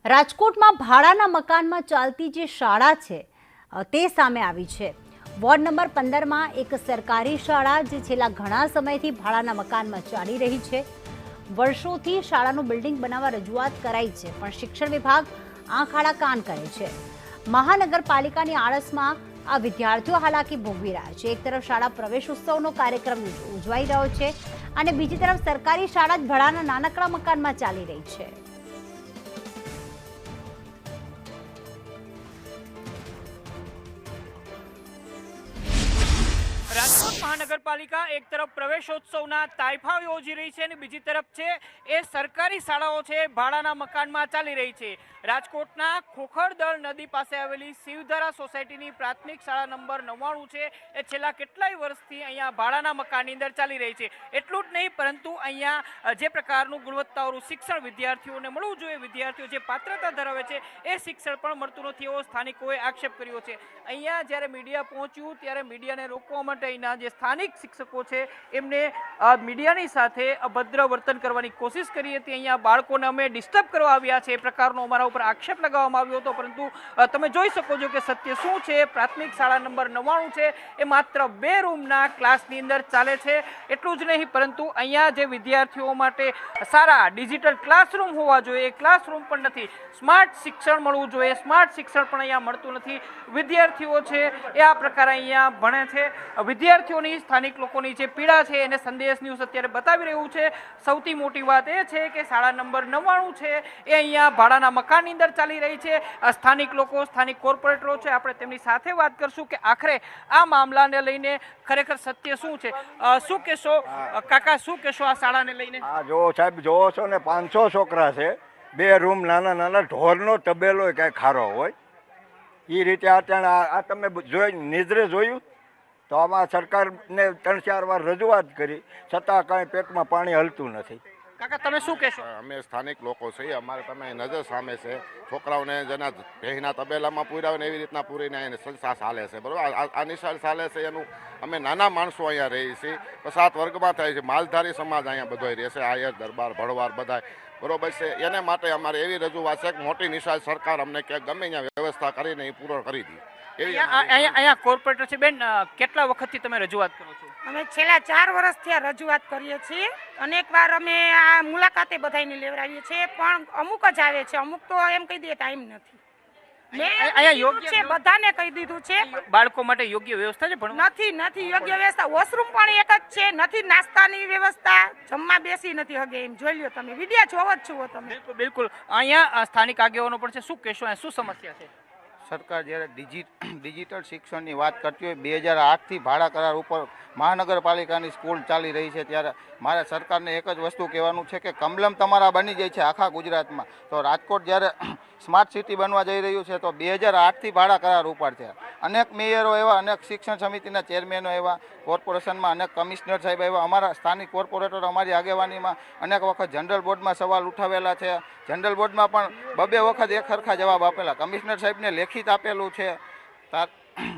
રાજકોટમાં ભાડાના મકાનમાં ચાલતી જે શાળા છે તે સામે આવી છે। વોર્ડ નંબર 15માં એક સરકારી શાળા જે છેલ્લા ઘણા સમયથી ભાડાના મકાનમાં ચાલી રહી છે। વર્ષોથી શાળાનું બિલ્ડિંગ બનાવવા રજૂઆત કરાઈ છે, પણ શિક્ષણ વિભાગ આંખ આડા કાન કરે છે। મહાનગરપાલિકાની આળસમાં આ વિદ્યાર્થીઓ હાલાકી ભોગવી રહ્યા છે। એક તરફ શાળા પ્રવેશ ઉત્સવનો કાર્યક્રમ ઉજવાઈ રહ્યો છે અને બીજી તરફ સરકારી શાળા જ ભાડાના નાનકડા મકાનમાં ચાલી રહી છે। રાજકોટ મહાનગરપાલિકા એક તરફ પ્રવેશોત્સવના તાઇફા યોજી રહી છે અને બીજી તરફ છે એ સરકારી શાળાઓ છે ભાડાના મકાનમાં ચાલી રહી છે। રાજકોટના ખોખરદળ નદી પાસે આવેલી શિવધારા સોસાયટીની પ્રાથમિક શાળા નંબર 99 છે એ છેલ્લા કેટલાય વર્ષથી અહીંયા ભાડાના મકાનની અંદર ચાલી રહી છે। એટલું જ નહીં, પરંતુ અહીંયા જે પ્રકારનું ગુણવત્તાવાળું શિક્ષણ વિદ્યાર્થીઓને મળવું જોઈએ, વિદ્યાર્થીઓ જે પાત્રતા ધરાવે છે એ શિક્ષણ પણ મળતું નથી એવો સ્થાનિકોએ આક્ષેપ કર્યો છે। અહીંયા જ્યારે મીડિયા પહોંચ્યું ત્યારે મીડિયાને રોકવા માટે અહીંના જે સ્થાનિક શિક્ષકો છે એમને મીડિયાની સાથે અભદ્ર વર્તન કરવાની કોશિશ કરી હતી। અહીંયા બાળકોને અમે ડિસ્ટર્બ કરવા આવ્યા છે એ પ્રકારનો અમારા ઉપર આક્ષેપ લગાવવામાં આવ્યો હતો, પરંતુ તમે જોઈ શકો છો કે સત્ય શું છે। પ્રાથમિક શાળા નંબર 99 છે એ માત્ર 2 રૂમના ક્લાસની અંદર ચાલે છે। એટલું જ નહીં, પરંતુ અહીંયા જે વિદ્યાર્થીઓ માટે સારા ડિજિટલ ક્લાસરૂમ હોવા જોઈએ એ ક્લાસરૂમ પણ નથી। સ્માર્ટ શિક્ષણ મળવું જોઈએ, સ્માર્ટ શિક્ષણ પણ અહીંયા મળતું નથી। વિદ્યાર્થીઓ છે એ આ પ્રકારે અહીંયા ભણે છે। વિદ્યાર્થીઓની સ્થાનિક લોકોની જે પીડા છે એને સંદેશ ન્યૂઝ અત્યારે બતાવી રહ્યું છે। સૌથી મોટી વાત એ છે કે શાળા નંબર 99 છે એ અહીંયા ભાડાના મકાનની અંદર ચાલી રહી છે। સ્થાનિક લોકો, સ્થાનિક કોર્પોરેટરો છે, આપણે તેમની સાથે વાત કરશું કે આખરે આ મામલાને લઈને ખરેખર સત્ય શું છે। શું કહેશો કાકા, શું કહેશો આ શાળાને લઈને? જો સાહેબ જોવો છો ને 500 છોકરા છે, 2 રૂમ નાના નાના, ઢોરનો તબેલો કઈ ખારો હોય એ રીતે આ તમે જોઈ નિદ્રે જોયું તો આમાં સરકારને 3-4 વાર રજૂઆત કરી છતાં કાંઈ પેટમાં પાણી હલતું નથી। કાકા તમે શું કહેશો? અમે સ્થાનિક લોકો છીએ, અમારે તમે નજર સામે છે, છોકરાઓને જેના ભેંના તબેલામાં પૂર્યા ને એવી રીતના પૂરીને એને સંસ્થા ચાલે છે, બરાબર। આ નિશાળ ચાલે છે એનું અમે નાના માણસો અહીંયા રહીએ છીએ, 7 વર્ગમાં થાય છે, માલધારી સમાજ અહીંયા બધો રહેશે, આયર દરબાર ભળવાર બધા, બરોબર છે। એને માટે અમારે એવી રજૂઆત છે કે મોટી નિશાળ સરકાર અમને ક્યાંક ગમે ત્યાં વ્યવસ્થા કરીને એ પૂરો કરી દી। અહીંયા કોર્પોરેટર છે બેન, કેટલા વખતથી તમે રજૂઆત કરો છો? અમે છેલ્લા 4 વર્ષથી રજૂઆત કરીએ છીએ। અનેક વાર અમે આ મુલાકાતે બધાને લેવડાવીએ છીએ, પણ અમુક જ આવે છે, અમુક તો એમ કહી દે ટાઈમ નથી। અહીંયા યોગ્ય છે, બધાને કહી દીધું છે, બાળકો માટે યોગ્ય વ્યવસ્થા છે પણ નથી યોગ્ય વ્યવસ્થા। વોશરૂમ પણ એક જ છે, નથી નાસ્તાની વ્યવસ્થા, જમવા બેસી નથી હગે, એમ જોઈ લ્યો તમે, વિડિયા જોવો જ છો તમે। બિલકુલ અહીંયા સ્થાનિક આગેવાનો પણ છે, શું કહેશો, શું સમસ્યા છે? સરકાર જ્યારે ડિજિટલ શિક્ષણની વાત કરતી હોય, 2008થી ભાડા કરાર ઉપર મહાનગરપાલિકાની સ્કૂલ ચાલી રહી છે, ત્યારે મારે સરકારને એક જ વસ્તુ કહેવાનું છે કે કમલમ તમારા બની જાય છે આખા ગુજરાતમાં, તો રાજકોટ જ્યારે સ્માર્ટ સિટી બનવા જઈ રહ્યું છે તો 2008થી ભાડા કરાર ઉપર છે। અનેક મેયરો એવા, અનેક શિક્ષણ સમિતિના ચેરમેનો એવા, કોર્પોરેશનમાં અનેક કમિશનર સાહેબ એવા, અમારા સ્થાનિક કોર્પોરેટર અમારી આગેવાનીમાં અનેક વખત જનરલ બોર્ડમાં સવાલ ઉઠાવેલા છે। જનરલ બોર્ડમાં પણ 2 વખત એક સરખા જવાબ આપેલા, કમિશનર સાહેબને લેખિત આપેલું છે।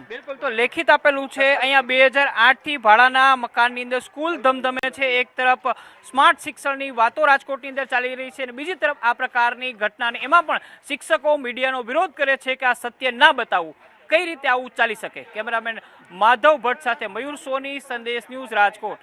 બિલકુલ, તો લેખિત આપેલું છે। અહીંયા 2008થી ભાડાના મકાનની અંદર સ્કૂલ ધમધમે છે। એક તરફ સ્માર્ટ શિક્ષણની વાતો રાજકોટની અંદર ચાલી રહી છે અને બીજી તરફ આ પ્રકારની ઘટનાને એમાં પણ શિક્ષકો મીડિયાનો વિરોધ કરે છે કે આ સત્ય ના બતાવવું। કઈ રીતે આવું ચાલી શકે? કેમેરામેન માધવ ભટ્ટ સાથે મયુર સોની, સંદેશ ન્યૂઝ, રાજકોટ।